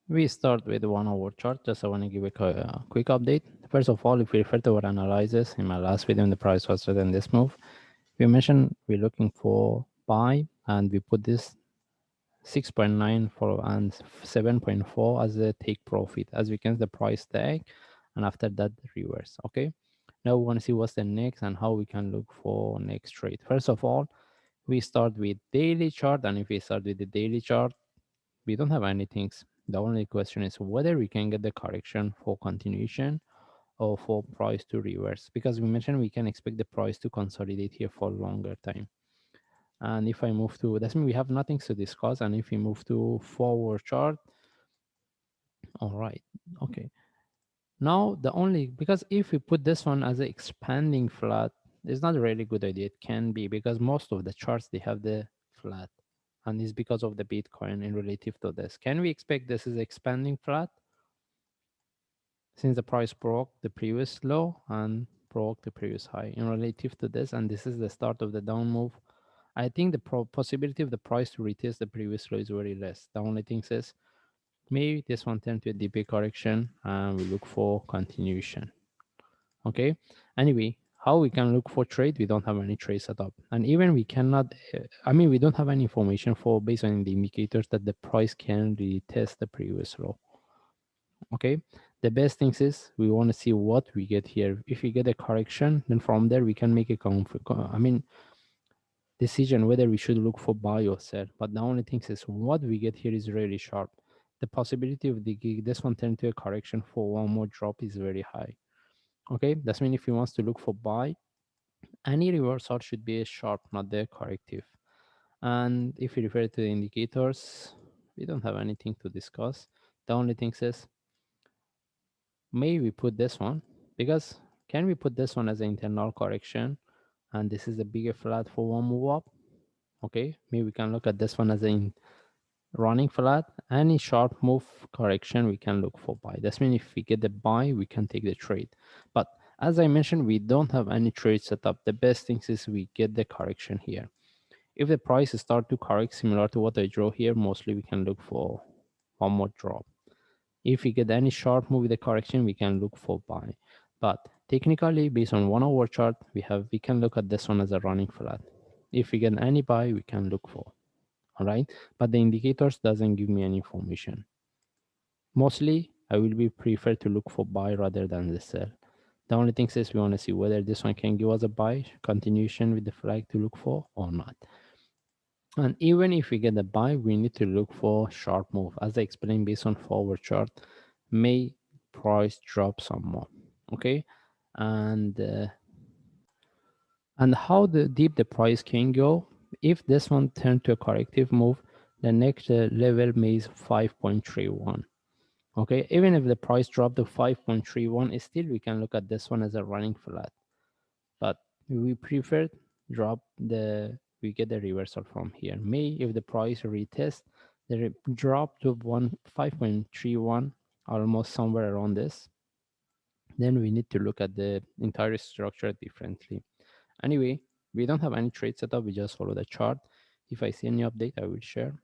We start with 1 hour chart. Just I want to give a quick update. First of all, if we refer to our analysis in my last video, when the price was within this move, we mentioned we're looking for buy, and we put this 6.9 for and 7.4 as a take profit. As we can see the price tag, and after that reverse. Okay. Now we want to see what's the next and how we can look for next trade. First of all, we start with daily chart, and if we start with the daily chart, we don't have anything. The only question is whether we can get the correction for continuation or for price to reverse, because we mentioned we can expect the price to consolidate here for longer time. And if I move to, that's mean we have nothing to discuss. And if we move to forward chart, all right, okay. Now the only, because if we put this one as an expanding flat, it's not a really good idea. It can be because most of the charts they have the flat, and it's because of the Bitcoin in relative to this. Can we expect this is expanding flat since the price broke the previous low and broke the previous high in relative to this, and this is the start of the down move? I think the possibility of the price to retest the previous low is very less. The only thing is maybe this one turn to a DP correction and we look for continuation. Okay. Anyway, how we can look for trade? We don't have any trade set up, and even we cannot. We don't have any information for based on the indicators that the price can retest the previous low. Okay. The best things is we want to see what we get here. If we get a correction, then from there we can make a decision whether we should look for buy or sell. But the only thing is what we get here is really sharp. The possibility of this one turn to a correction for one more drop is very high. Okay, that's mean if he wants to look for buy, any reversal should be a sharp, not the corrective. And if we refer to the indicators, we don't have anything to discuss. The only thing is maybe we put this one, because can we put this one as an internal correction, and this is a bigger flat for one move up? Okay, maybe we can look at this one as a running flat. Any sharp move correction we can look for buy. That's mean if we get the buy, we can take the trade. But as I mentioned, we don't have any trade set up. The best thing is we get the correction here. If the price start to correct similar to what I draw here, mostly we can look for one more drop. If we get any sharp move with the correction, we can look for buy. But technically, based on 1 hour chart, we can look at this one as a running flat. If we get any buy, we can look for. All right, but the indicators doesn't give me any information. Mostly, I will be prefer to look for buy rather than the sell. The only thing is we want to see whether this one can give us a buy continuation with the flag to look for or not. And even if we get a buy, we need to look for sharp move. As I explained, based on forward chart, may price drop some more. Okay, and how deep the price can go. If this one turned to a corrective move, the next level may is 5.31. Okay, even if the price dropped to 5.31, still we can look at this one as a running flat. But we prefer we get the reversal from here. May if the price retest the drop to 5.31, almost somewhere around this, then we need to look at the entire structure differently. Anyway, we don't have any trade setup. We just follow the chart. If I see any update, I will share.